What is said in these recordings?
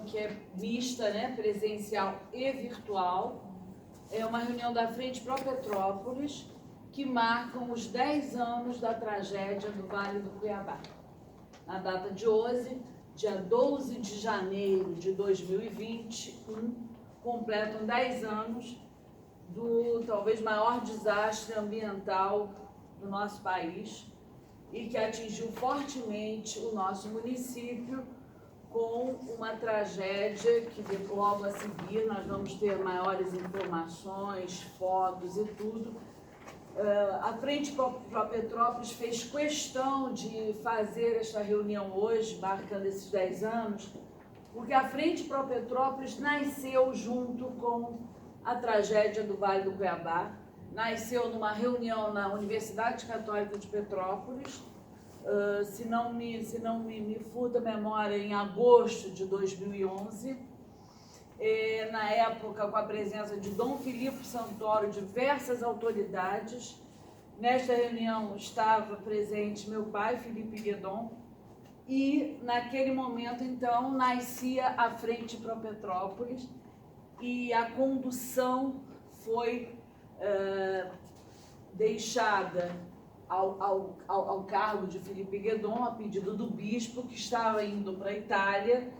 Que é mista, né, presencial e virtual. É uma reunião da Frente Pro Petrópolis que marcam os 10 anos da tragédia do Vale do Cuiabá. Na data de hoje, dia 12 de janeiro de 2021, completam 10 anos do talvez maior desastre ambiental do nosso país e que atingiu fortemente o nosso município, com uma tragédia que logo a seguir nós vamos ter maiores informações, fotos e tudo. A Frente Pro Petrópolis fez questão de fazer esta reunião hoje, marcando esses 10 anos, porque a Frente Pro Petrópolis nasceu junto com a tragédia do Vale do Cuiabá, nasceu numa reunião na Universidade Católica de Petrópolis, se não me furta a memória, em agosto de 2011, na época com a presença de Dom Filipe Santoro, diversas autoridades. Nesta reunião estava presente meu pai, Felipe Guedon, e naquele momento, então, nascia a Frente Pro Petrópolis e a condução foi deixada ao cargo de Felipe Guedon, a pedido do bispo, que estava indo para a Itália,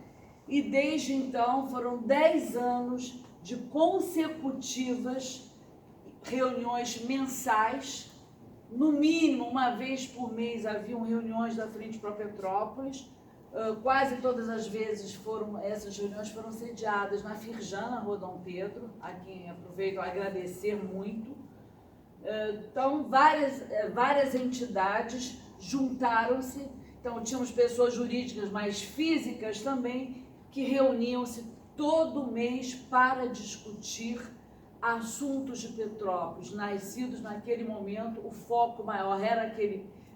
e desde então foram 10 anos de consecutivas reuniões mensais, no mínimo uma vez por mês haviam reuniões da Frente Pro Petrópolis, quase todas as vezes essas reuniões foram sediadas na Firjan, na Rua Dom Pedro, a quem aproveito a agradecer muito. Então, várias entidades juntaram-se, então tínhamos pessoas jurídicas, mas físicas também, que reuniam-se todo mês para discutir assuntos de Petrópolis, nascidos naquele momento. O foco maior era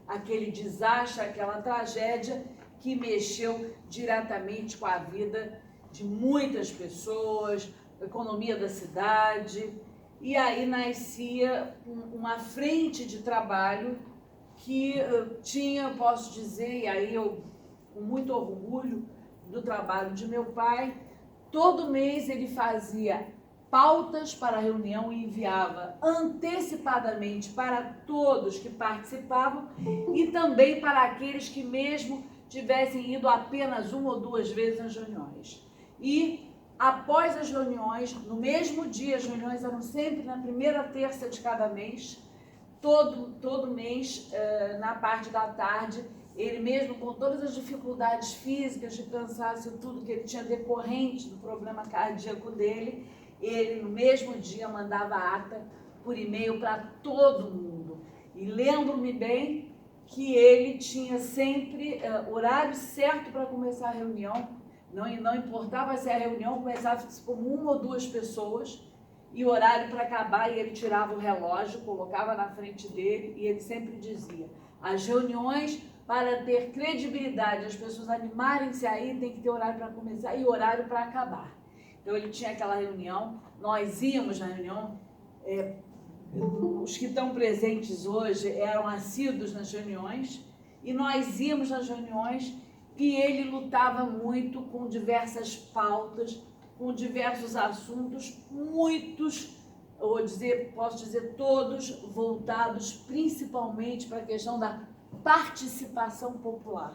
aquele desastre, aquela tragédia que mexeu diretamente com a vida de muitas pessoas, a economia da cidade. E aí nascia uma frente de trabalho que tinha, posso dizer, e aí eu com muito orgulho do trabalho de meu pai, todo mês ele fazia pautas para a reunião e enviava antecipadamente para todos que participavam e também para aqueles que mesmo tivessem ido apenas uma ou duas vezes nas reuniões. E após as reuniões, no mesmo dia, as reuniões eram sempre na primeira terça de cada mês, todo mês, na parte da tarde, ele mesmo com todas as dificuldades físicas, de cansaço e tudo que ele tinha decorrente do problema cardíaco dele, ele no mesmo dia mandava ata por e-mail para todo mundo. E lembro-me bem que ele tinha sempre horário certo para começar a reunião. Não importava se a reunião começava com uma ou duas pessoas e o horário para acabar, e ele tirava o relógio, colocava na frente dele e ele sempre dizia: as reuniões, para ter credibilidade, as pessoas animarem-se aí, tem que ter horário para começar e horário para acabar. Então ele tinha aquela reunião, nós íamos na reunião, os que estão presentes hoje eram assíduos nas reuniões, e nós íamos nas reuniões. E ele lutava muito com diversas pautas, com diversos assuntos, posso dizer todos, voltados principalmente para a questão da participação popular.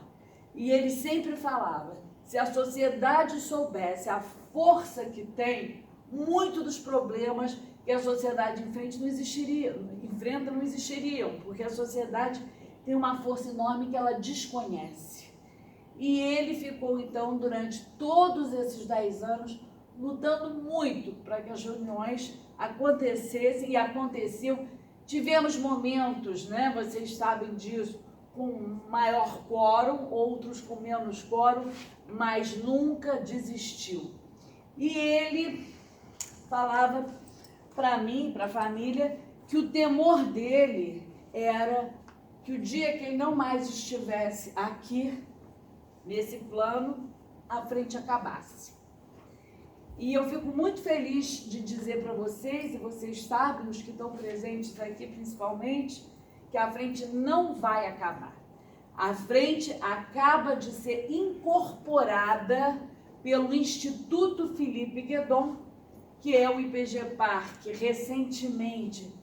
E ele sempre falava, se a sociedade soubesse a força que tem, muito dos problemas que a sociedade enfrenta não existiriam, porque a sociedade tem uma força enorme que ela desconhece. E ele ficou, então, durante todos esses 10 anos, lutando muito para que as reuniões acontecessem e aconteciam. Tivemos momentos, né, vocês sabem disso, com maior quórum, outros com menos quórum, mas nunca desistiu. E ele falava para mim, para a família, que o temor dele era que o dia que ele não mais estivesse aqui, nesse plano, a frente acabasse. E eu fico muito feliz de dizer para vocês, e vocês sabem, os que estão presentes aqui principalmente, que a frente não vai acabar. A frente acaba de ser incorporada pelo Instituto Felipe Guedon, que é o IPGPAR, que recentemente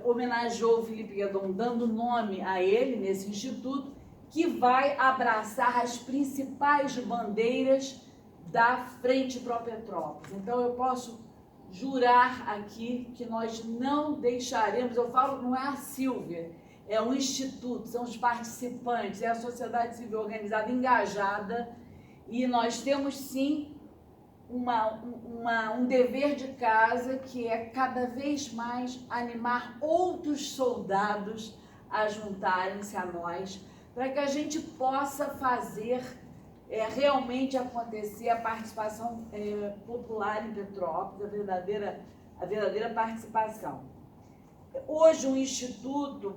homenageou o Felipe Guedon, dando nome a ele nesse instituto, que vai abraçar as principais bandeiras da Frente Pro Petrópolis. Então, eu posso jurar aqui que nós não deixaremos, eu falo, não é a Sílvia, é um instituto, são os participantes, é a sociedade civil organizada, engajada, e nós temos sim um dever de casa, que é cada vez mais animar outros soldados a juntarem-se a nós, para que a gente possa fazer realmente acontecer a participação popular em Petrópolis, a verdadeira participação. Hoje o Instituto,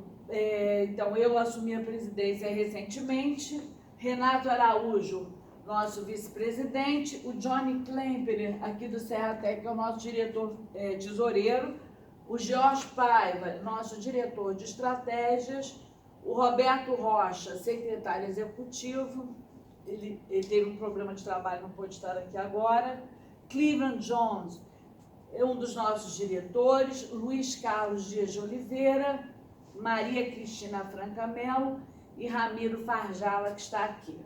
então eu assumi a presidência recentemente, Renato Araújo, nosso vice-presidente, o Johnny Klemperer, aqui do Serratec, que é o nosso diretor tesoureiro, o Jorge Paiva, nosso diretor de estratégias, o Roberto Rocha, secretário executivo, ele teve um problema de trabalho, não pôde estar aqui agora, Cleveland Jones é um dos nossos diretores, Luiz Carlos Dias de Oliveira, Maria Cristina Franca Mello e Ramiro Farjala, que está aqui.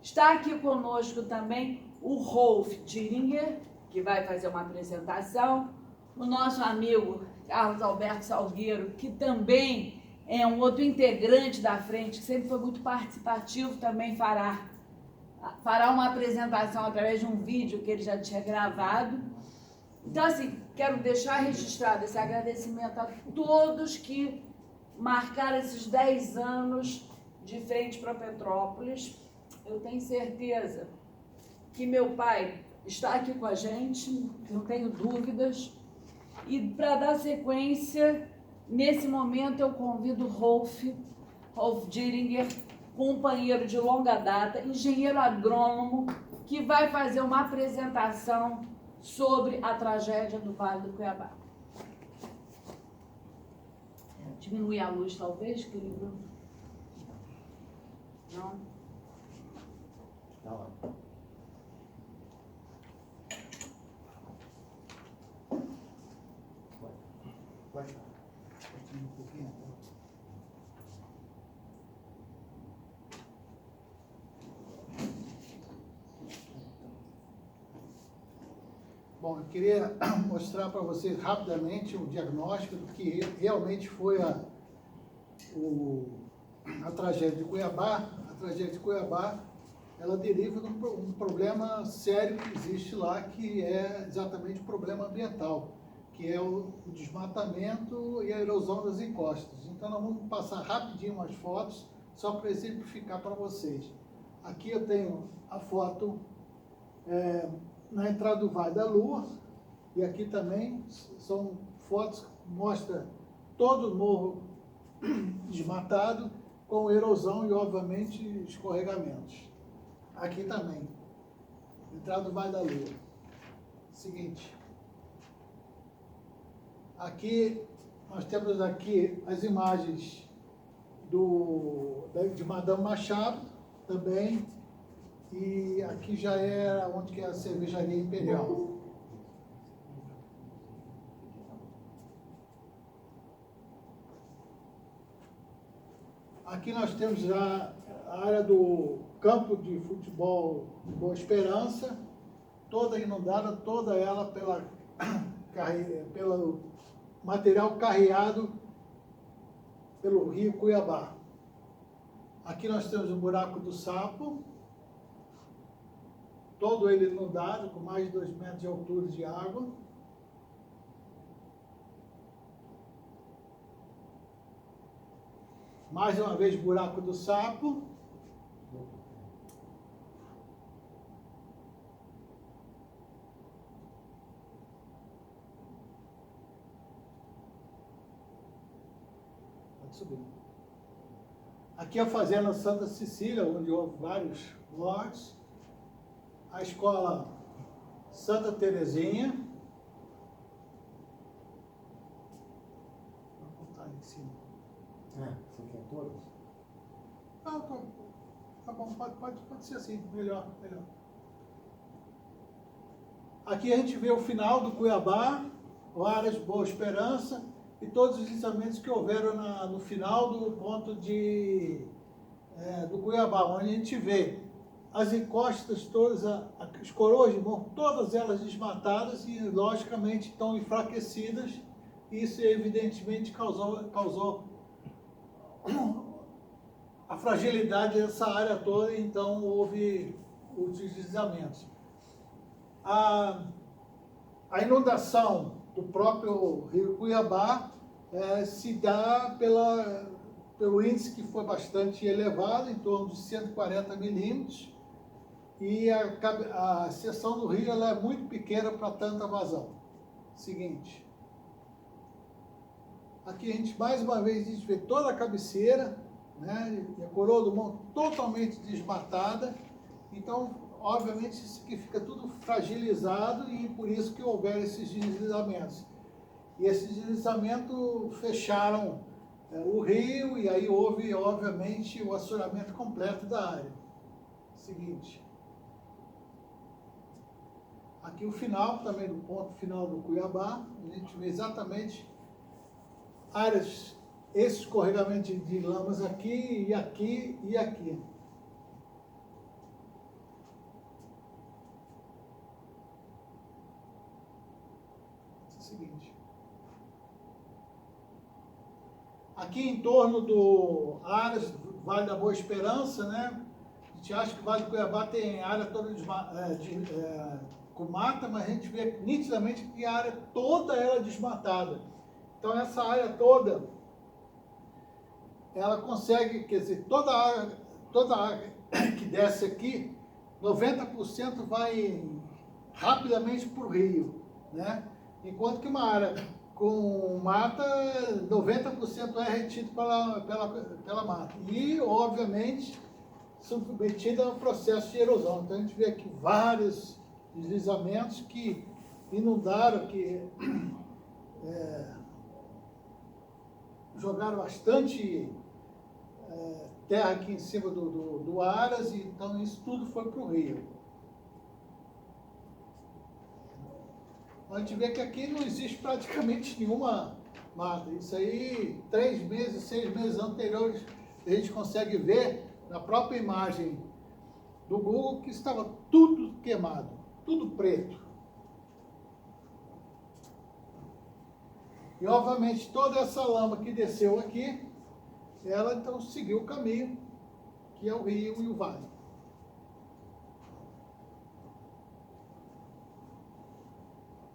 Está aqui conosco também o Rolf Diringer, que vai fazer uma apresentação, o nosso amigo Carlos Alberto Salgueiro, que também é um outro integrante da frente, que sempre foi muito participativo, também fará uma apresentação através de um vídeo que ele já tinha gravado. Então, assim, quero deixar registrado esse agradecimento a todos que marcaram esses 10 anos de Frente Pro Petrópolis. Eu tenho certeza que meu pai está aqui com a gente, não tenho dúvidas. E para dar sequência, nesse momento eu convido Rolf Diringer, companheiro de longa data, engenheiro agrônomo, que vai fazer uma apresentação sobre a tragédia do Vale do Cuiabá. Diminuir a luz, talvez, querido? Não? Tá lá. Vai. Um pouquinho. Bom, eu queria mostrar para vocês rapidamente um diagnóstico do que realmente foi a tragédia de Cuiabá. A tragédia de Cuiabá, ela deriva de um problema sério que existe lá, que é exatamente o problema ambiental, que é o desmatamento e a erosão das encostas. Então, nós vamos passar rapidinho umas fotos, só para exemplificar para vocês. Aqui eu tenho a foto na entrada do Vale da Lua, e aqui também são fotos que mostram todo o morro desmatado, com erosão e, obviamente, escorregamentos. Aqui também, entrada do Vale da Lua. Seguinte, aqui nós temos aqui as imagens de Madame Machado também, e aqui já era onde que é a cervejaria Imperial. Aqui nós temos já a área do campo de futebol Boa Esperança, toda inundada, toda ela pelo material carreado pelo rio Cuiabá. Aqui nós temos o buraco do Sapo, todo ele inundado, com mais de 2 metros de altura de água. Mais uma vez, buraco do Sapo. Pode subir. Aqui a Fazenda Santa Cecília, onde houve vários mortes. A escola Santa Terezinha. Vou botar em cima. Você quer todas? Tá bom, pode ser assim, melhor. Aqui a gente vê o final do Cuiabá, o Aras Boa Esperança e todos os deslizamentos que houveram no final do ponto do Cuiabá, onde a gente vê as encostas todas, as coroas de morro, todas elas desmatadas e logicamente estão enfraquecidas. Isso evidentemente causou a fragilidade dessa área toda, então houve os deslizamentos. A inundação do próprio rio Cuiabá se dá pelo índice que foi bastante elevado, em torno de 140 milímetros, e a seção do rio ela é muito pequena para tanta vazão. Seguinte. Aqui a gente, mais uma vez, a gente vê toda a cabeceira, né, e a coroa do monte totalmente desmatada. Então, obviamente, isso aqui fica tudo fragilizado e por isso que houveram esses deslizamentos. E esses deslizamentos fecharam o rio e aí houve, obviamente, o assoreamento completo da área. Seguinte. Aqui o final, também do ponto final do Cuiabá, a gente vê exatamente áreas, esse escorregamento de lamas aqui, e aqui, e aqui. É o seguinte. Aqui em torno do Aras, Vale da Boa Esperança, né? A gente acha que o Vale do Cuiabá tem área toda com mata, mas a gente vê nitidamente que a área toda ela desmatada. Então essa área toda, ela consegue, quer dizer, toda a área que desce aqui, 90% vai rapidamente para o rio, né? Enquanto que uma área com mata, 90% é retido pela mata. E, obviamente, submetida ao processo de erosão. Então a gente vê aqui vários deslizamentos que inundaram, que jogaram bastante terra aqui em cima do Aras, e então isso tudo foi para o rio. A gente vê que aqui não existe praticamente nenhuma mata. Isso aí, 3 meses, 6 meses anteriores, a gente consegue ver na própria imagem do Google que estava tudo queimado, tudo preto. E, obviamente, toda essa lama que desceu aqui, ela então seguiu o caminho, que é o rio e o vale.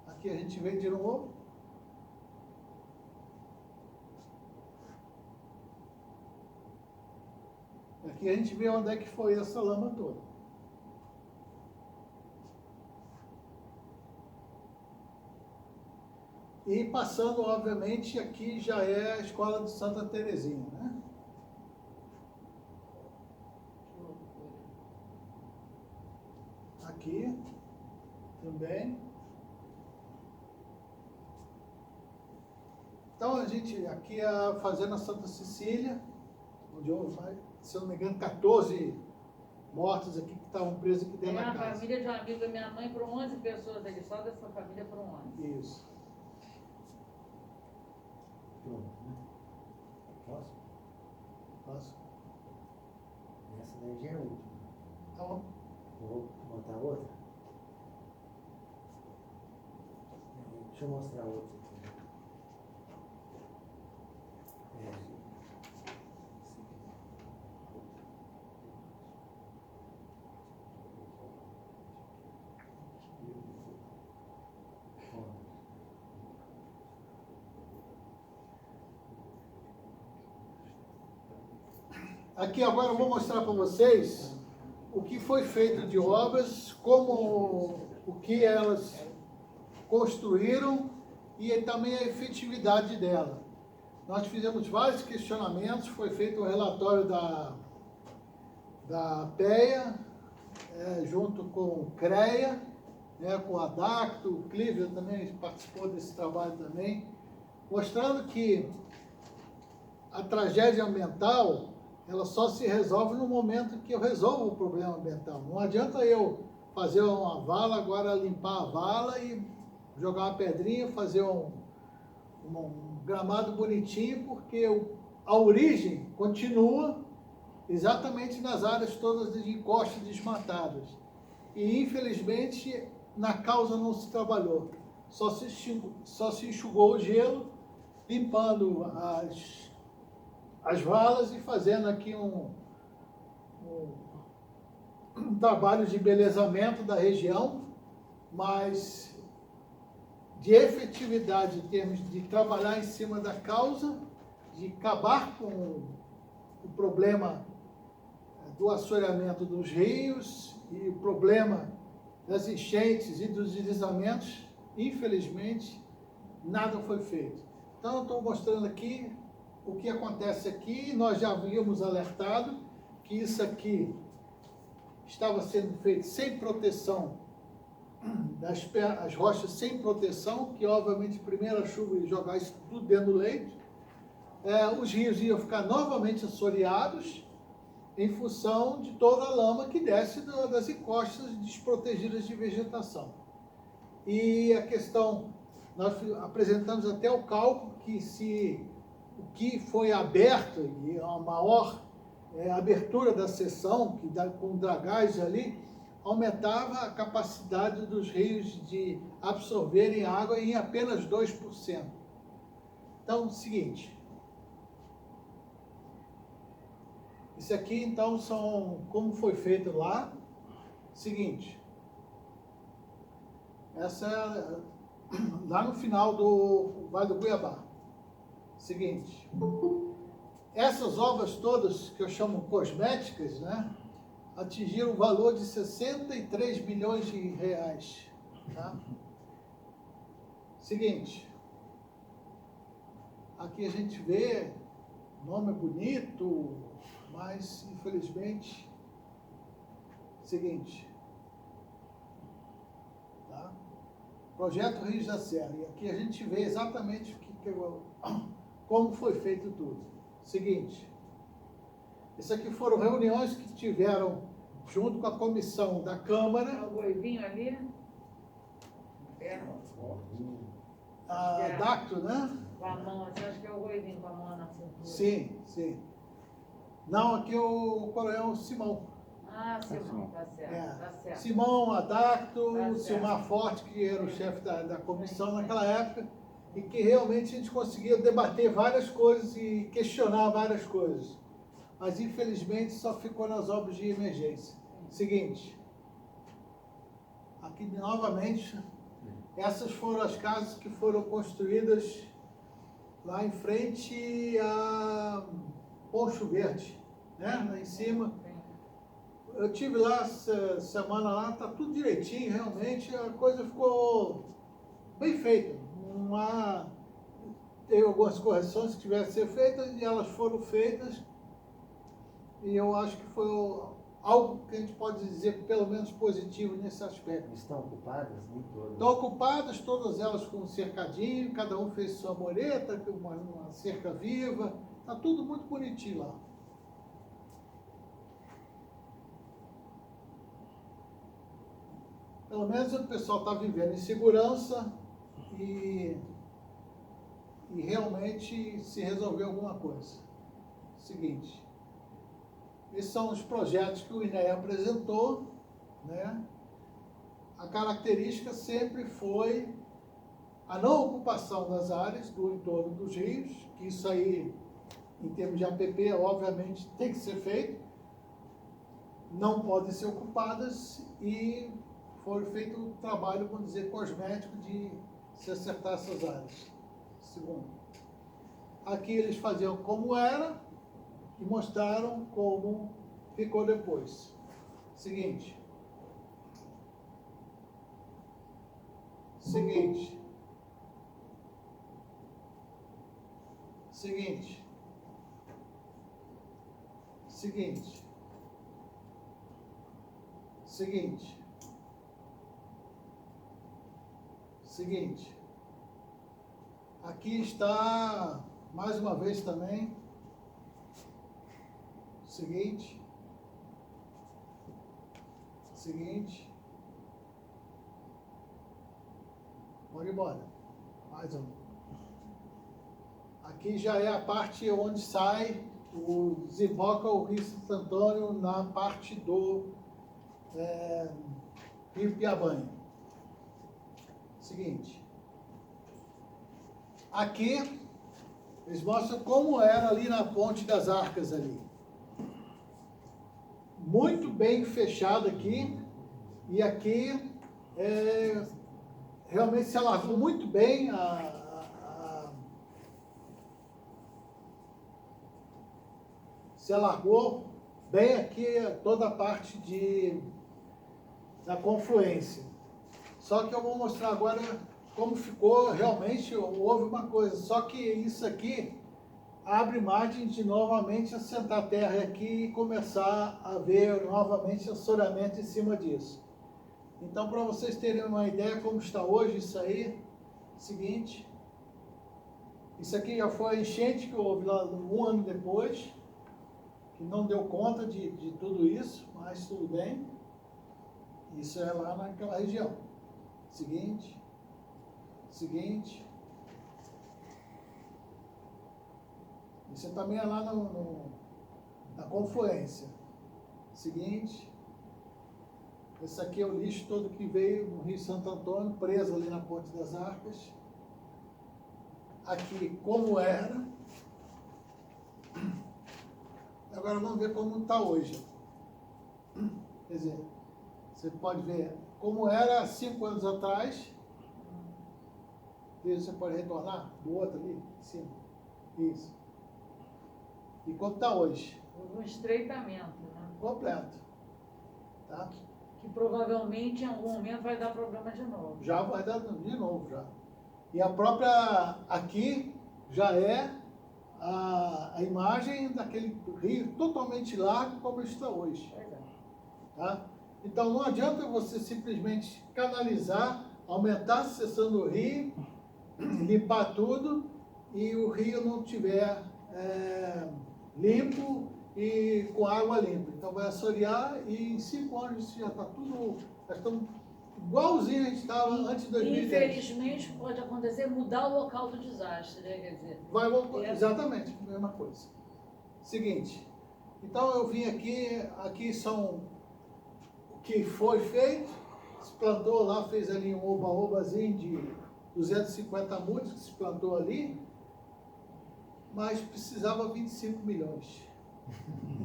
Aqui a gente vê de novo. Aqui a gente vê onde é que foi essa lama toda. E passando, obviamente, aqui já é a escola de Santa Terezinha, né? Aqui também. Então a gente, aqui é a Fazenda Santa Cecília, onde houve, se eu não me engano, 14 mortos aqui que estavam presos aqui dentro da casa. A família de um amigo da minha mãe, foram 11 pessoas ali, só dessa família foram 11. Isso. Posso? Posso? Essa daí já é a última. Então, Vou botar outra. Deixa eu mostrar outra aqui. aqui agora eu vou mostrar para vocês o que foi feito de obras, o que elas construíram e também a efetividade dela. Nós fizemos vários questionamentos, foi feito um relatório da PEA, junto com o CREA, com a DACTO, o Cleveland também participou desse trabalho também, mostrando que a tragédia ambiental, ela só se resolve no momento que eu resolvo o problema ambiental. Não adianta eu fazer uma vala, agora limpar a vala e jogar uma pedrinha, fazer um gramado bonitinho, porque a origem continua exatamente nas áreas todas de encostas desmatadas. E, infelizmente, na causa não se trabalhou. Só se enxugou o gelo, limpando as valas e fazendo aqui um trabalho de embelezamento da região, mas de efetividade em termos de trabalhar em cima da causa, de acabar com o problema do assoreamento dos rios e o problema das enchentes e dos deslizamentos, infelizmente, nada foi feito. Então, eu estou mostrando aqui o que acontece aqui. Nós já havíamos alertado que isso aqui estava sendo feito sem proteção, as rochas sem proteção, que obviamente primeira chuva ia jogar isso tudo dentro do leito. Os rios iam ficar novamente assoreados em função de toda a lama que desce das encostas desprotegidas de vegetação. E a questão, nós apresentamos até o cálculo que se o que foi aberto, e a maior abertura da seção, que com dragagem ali, aumentava a capacidade dos rios de absorverem água em apenas 2%. Então, é o seguinte, isso aqui então são como foi feito lá. Seguinte, essa é lá no final do Vale do Cuiabá. Seguinte, essas obras todas que eu chamo cosméticas, né, atingiram o valor de 63 bilhões de reais. Tá? Seguinte, aqui a gente vê, o nome é bonito, mas infelizmente, seguinte, tá? Projeto Rios da Serra, e aqui a gente vê exatamente como foi feito tudo. Seguinte, isso aqui foram reuniões que tiveram junto com a comissão da Câmara, O goivinho ali? a DACTO, né? Com a mão, você acha que é o goivinho com a mão na cintura? Sim, sim. Não, aqui é o coronel Simão. Ah, Simão, tá certo, tá certo. Simão, a DACTO, Tá Silmar Forte, que era o chefe da comissão naquela época, e que realmente a gente conseguia debater várias coisas e questionar várias coisas. Mas, infelizmente, só ficou nas obras de emergência. Seguinte, aqui novamente, essas foram as casas que foram construídas lá em frente a Poncho Verde, né? Lá em cima. Eu tive lá essa semana lá, tá tudo direitinho, realmente, a coisa ficou bem feita. Teve algumas correções que tiveram que ser feitas e elas foram feitas. E eu acho que foi algo que a gente pode dizer pelo menos positivo nesse aspecto. Estão ocupadas? Nem todas. Estão ocupadas, todas elas com um cercadinho, cada um fez sua mureta, uma cerca viva, está tudo muito bonitinho lá. Pelo menos o pessoal está vivendo em segurança e realmente se resolveu alguma coisa. Seguinte, esses são os projetos que o INEA apresentou, né? A característica sempre foi a não ocupação das áreas do entorno dos rios, que isso aí, em termos de APP, obviamente tem que ser feito, não podem ser ocupadas e foi feito um trabalho, vamos dizer, cosmético de se acertar essas áreas. Segundo, aqui eles faziam como era e mostraram como ficou depois. Seguinte. Seguinte. Seguinte. Seguinte. Seguinte. Seguinte. Aqui está, mais uma vez também, seguinte. Pode ir embora. Mais um. Aqui já é a parte onde sai, desemboca o Rio Santo Antônio na parte do Rio Piabanha. Seguinte. Aqui, eles mostram como era ali na Ponte das Arcas ali. Muito bem fechado aqui. E aqui realmente se alargou muito bem se alargou bem aqui toda a parte da confluência. Só que eu vou mostrar agora como ficou realmente, houve uma coisa, só que isso aqui abre margem de novamente assentar a terra aqui e começar a ver novamente assoreamento em cima disso. Então, para vocês terem uma ideia como está hoje isso aí, seguinte, isso aqui já foi a enchente que houve lá um ano depois, que não deu conta de tudo isso, mas tudo bem. Isso é lá naquela região. Seguinte. Isso também é lá na confluência. Seguinte. Esse aqui é o lixo todo que veio no Rio Santo Antônio, preso ali na Ponte das Arcas. Aqui como era. Agora vamos ver como está hoje. Quer dizer, você pode ver como era há 5 anos atrás. Você pode retornar do outro ali, em cima. Isso. E como está hoje? Houve um estreitamento, né? Completo. Tá? Que provavelmente em algum momento vai dar problema de novo. Já vai dar de novo, já. E a própria, aqui, já é a imagem daquele rio totalmente largo como está hoje. Pois é. Tá? Então não adianta você simplesmente canalizar, aumentar a seção do rio, limpar tudo e o rio não estiver limpo e com água limpa. Então vai assorear e em 5 anos isso já está tudo. Nós estamos igualzinho a gente estava antes de 2010. Infelizmente pode acontecer mudar o local do desastre, né? Quer dizer, Vai voltar, exatamente, mesma coisa. Seguinte, então eu vim aqui são o que foi feito, se plantou lá, fez ali um oba-obazinho de 250 mudas que se plantou ali, mas precisava 25 milhões.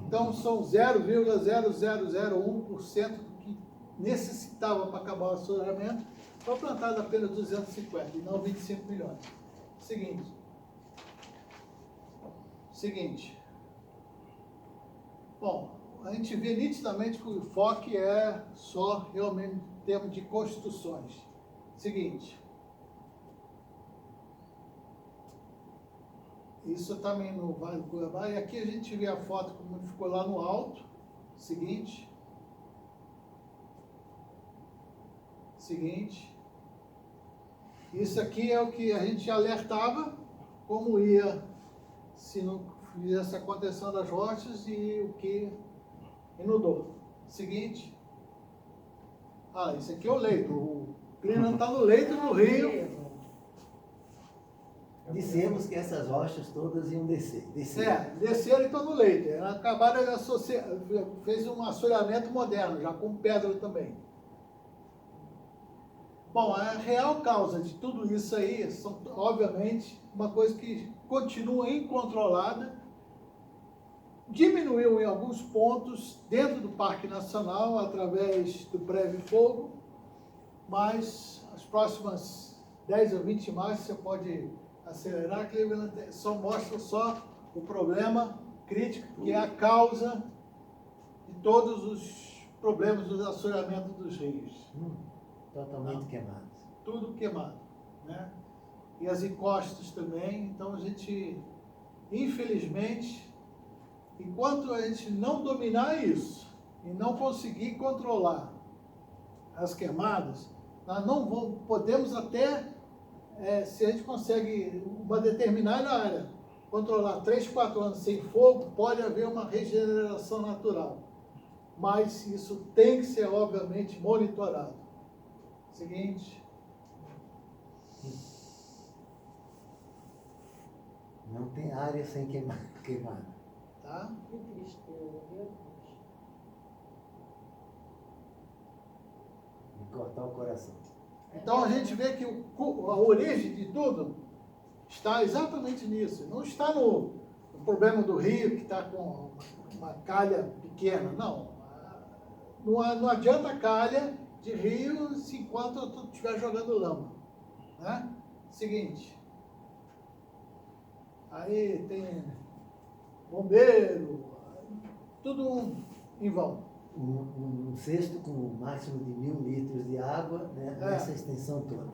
Então são 0,0001% do que necessitava para acabar o assoreamento, foi plantado apenas 250 e não 25 milhões. Seguinte. Bom, a gente vê nitidamente que o enfoque é só realmente em termos de construções. Seguinte. Isso também no Vale do Cuiabá. E aqui a gente vê a foto como ficou lá no alto. Seguinte. Isso aqui é o que a gente alertava, como ia, se não fizesse a contenção das rochas e o que inundou. Seguinte. Isso aqui é o leito. O Plínio está no leito do rio. Dissemos que essas rochas todas iam descer. Desceram e estão no leito. Acabaram de fez um assoreamento moderno, já com pedra também. Bom, a real causa de tudo isso aí, são, obviamente, uma coisa que continua incontrolada, diminuiu em alguns pontos dentro do Parque Nacional, através do Prévio Fogo, mas as próximas 10 ou 20 imagens você pode acelerar, que só mostra só o problema crítico, que é a causa de todos os problemas do assoreamento dos rios. Totalmente queimados. Tudo queimado, né? E as encostas também. Então a gente, infelizmente, enquanto a gente não dominar isso e não conseguir controlar as queimadas, nós não podemos até, se a gente consegue uma determinada área controlar 3, 4 anos sem fogo, pode haver uma regeneração natural. Mas isso tem que ser, obviamente, monitorado. Seguinte. Não tem área sem queimada. Tá? Que tristeza, meu Deus. De cortar o coração. Então a gente vê que a origem de tudo está exatamente nisso. Não está no problema do rio, que está com uma calha pequena. Não. Não adianta a calha de rio se enquanto tu estiver jogando lama. Né? Seguinte. Aí tem bombeiro, tudo em vão. Um cesto com um máximo de 1.000 litros de água, né, nessa extensão toda.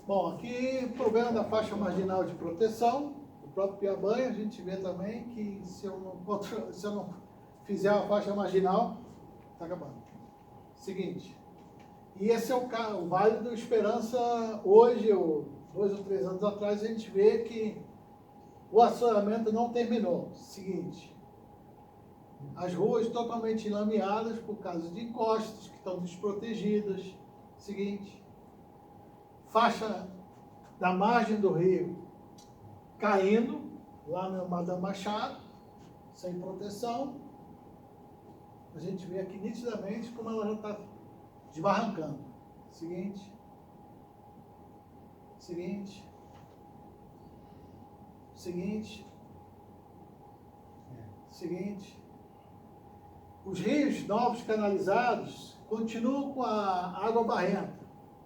Bom, aqui o problema da faixa marginal de proteção, do próprio Piabanha, a gente vê também que se eu não fizer a faixa marginal, está acabando. Seguinte, e esse é o Vale do Esperança hoje, ou 2 ou 3 anos atrás, a gente vê que o assoreamento não terminou. Seguinte, as ruas totalmente enlameadas por causa de encostas que estão desprotegidas. Seguinte, faixa da margem do rio caindo, lá no Madame Machado, sem proteção. A gente vê aqui nitidamente como ela já está desbarrancando. Seguinte. Os rios novos canalizados continuam com a água barrenta.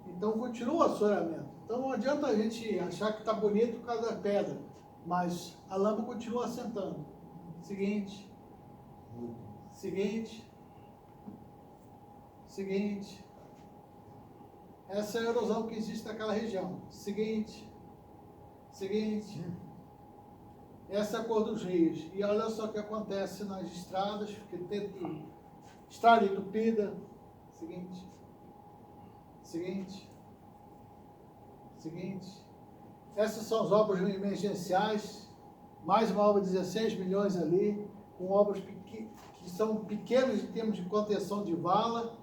Então continua o assoreamento. Então não adianta a gente achar que está bonito por causa da pedra, mas a lama continua assentando. Seguinte. Essa é a erosão que existe naquela região. Seguinte. Essa é a cor dos rios. E olha só o que acontece nas estradas, porque tem estrada entupida. Seguinte. Essas são as obras emergenciais. Mais uma obra de 16 milhões ali, com obras que são pequenas em termos de contenção de vala,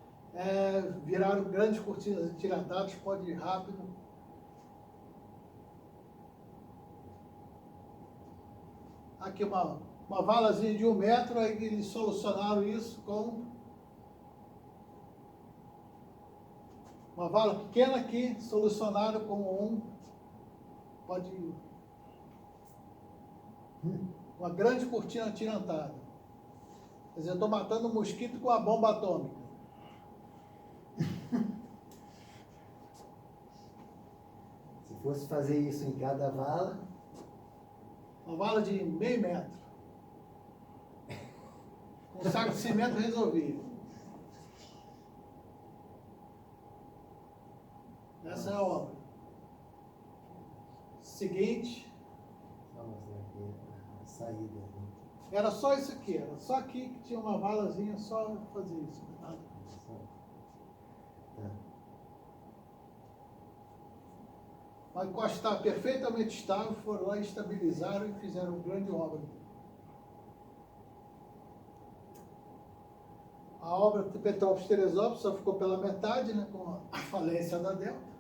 viraram grandes cortinas atirantadas, pode ir rápido. Aqui uma valazinha de 1 metro, aí eles solucionaram isso com uma vala pequena aqui, solucionaram com uma grande cortina atirantada. Quer dizer, eu estou matando um mosquito com a bomba atômica. Se fosse fazer isso em cada vala... Uma vala de meio metro. Com um saco de cimento resolvido. Essa é a obra. Seguinte. Só mostrar aqui a saída. Né? Era só isso aqui. Era só aqui que tinha uma valazinha, só fazer isso. Tá? Tá. A encosta está perfeitamente estável, foram lá, estabilizaram e fizeram uma grande obra. A obra de Petrópolis-Teresópolis só ficou pela metade, né, com a falência da Delta.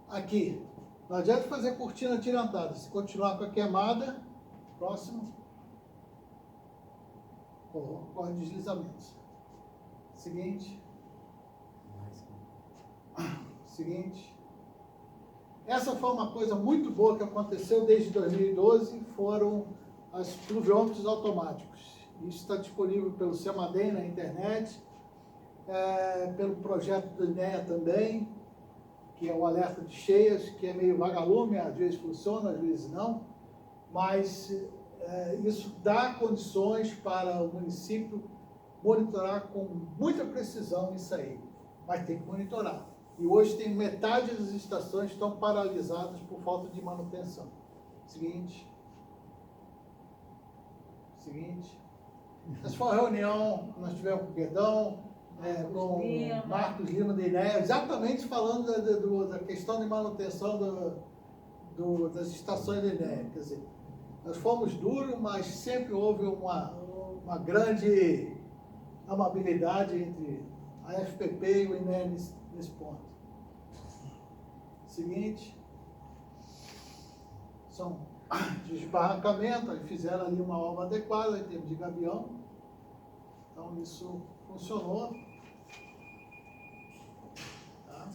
Aqui, não adianta fazer cortina atirantada. Se continuar com a queimada, próximo, ocorre deslizamentos. Seguinte. Essa foi uma coisa muito boa que aconteceu desde 2012, foram os pluviômetros automáticos. Isso está disponível pelo CEMADEM na internet, pelo projeto do INEA também, que é o alerta de cheias, que é meio vagalume, às vezes funciona, às vezes não, mas isso dá condições para o município monitorar com muita precisão isso aí, mas tem que monitorar. E hoje tem metade das estações que estão paralisadas por falta de manutenção. Seguinte. Essa foi uma reunião que nós tivemos com o Guedão, com Lima. Marcos Lima da INEA, exatamente falando da questão de manutenção das estações da INEA. Quer dizer, nós fomos duros, mas sempre houve uma grande amabilidade entre a FPP e o INEA nesse ponto. Seguinte, são desbarrancamento, aí fizeram ali uma obra adequada em termos de gabião, então isso funcionou. Tá?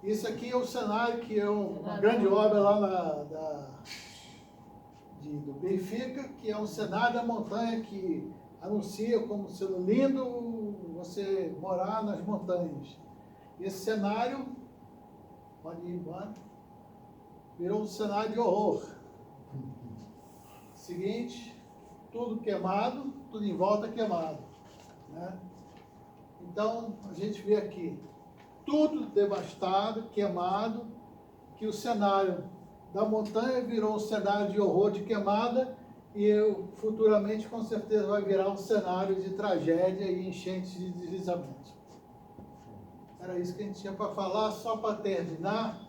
Isso aqui é o cenário, que é uma grande obra lá do Benfica, que é um cenário da montanha que anuncia como sendo lindo você morar nas montanhas. Esse cenário, pode ir embora, virou um cenário de horror. Seguinte, tudo queimado, tudo em volta queimado. Né? Então, a gente vê aqui, tudo devastado, queimado, que o cenário da montanha virou um cenário de horror, de queimada, e futuramente, com certeza, vai virar um cenário de tragédia e enchentes de deslizamento. Era isso que a gente tinha para falar. Só para terminar,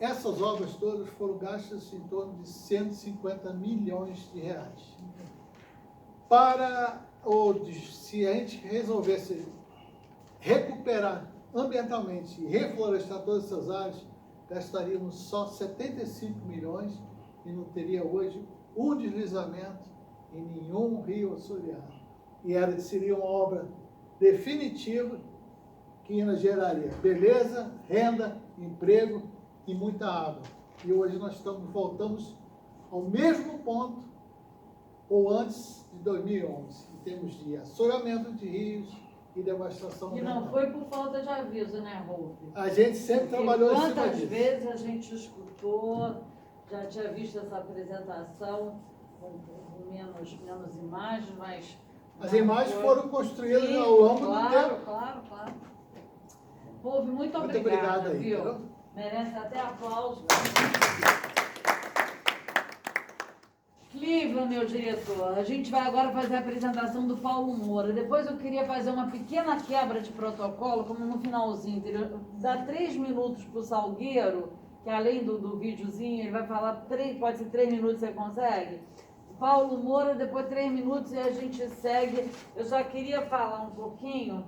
essas obras todas foram gastas em torno de 150 milhões de reais. Se a gente resolvesse recuperar ambientalmente e reflorestar todas essas áreas, gastaríamos só 75 milhões e não teria hoje um deslizamento em nenhum rio açoriano. E seria uma obra definitiva que geraria beleza, renda, emprego e muita água. E hoje nós voltamos ao mesmo ponto ou antes de 2011, em termos de assoreamento de rios e devastação E não ambiental. foi por falta de aviso, né, Rolf? A gente sempre trabalhou em cima Quantas disso. vezes a gente escutou, já tinha visto essa apresentação com menos imagens, mas... As não imagens foi. foram construídas Sim, ao longo do claro, tempo. claro. Rolf, muito Muito obrigada, obrigado aí, viu? entendeu? Merece até aplauso. Cleveland, meu diretor, a gente vai agora fazer a apresentação do Paulo Moura. Depois eu queria fazer uma pequena quebra de protocolo, como no finalzinho, entendeu? Dá 3 minutos para o Salgueiro, que além do videozinho, ele vai falar, pode ser 3 minutos, você consegue? Paulo Moura, depois 3 minutos e a gente segue. Eu só queria falar um pouquinho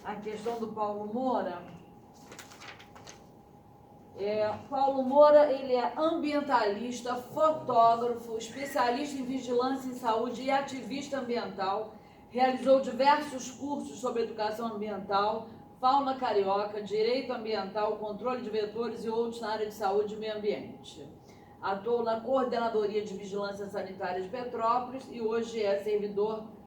a questão do Paulo Moura. Paulo Moura, ele é ambientalista, fotógrafo, especialista em vigilância em saúde e ativista ambiental. Realizou diversos cursos sobre educação ambiental, fauna carioca, direito ambiental, controle de vetores e outros na área de saúde e meio ambiente. Atuou na Coordenadoria de Vigilância Sanitária de Petrópolis e hoje é servidor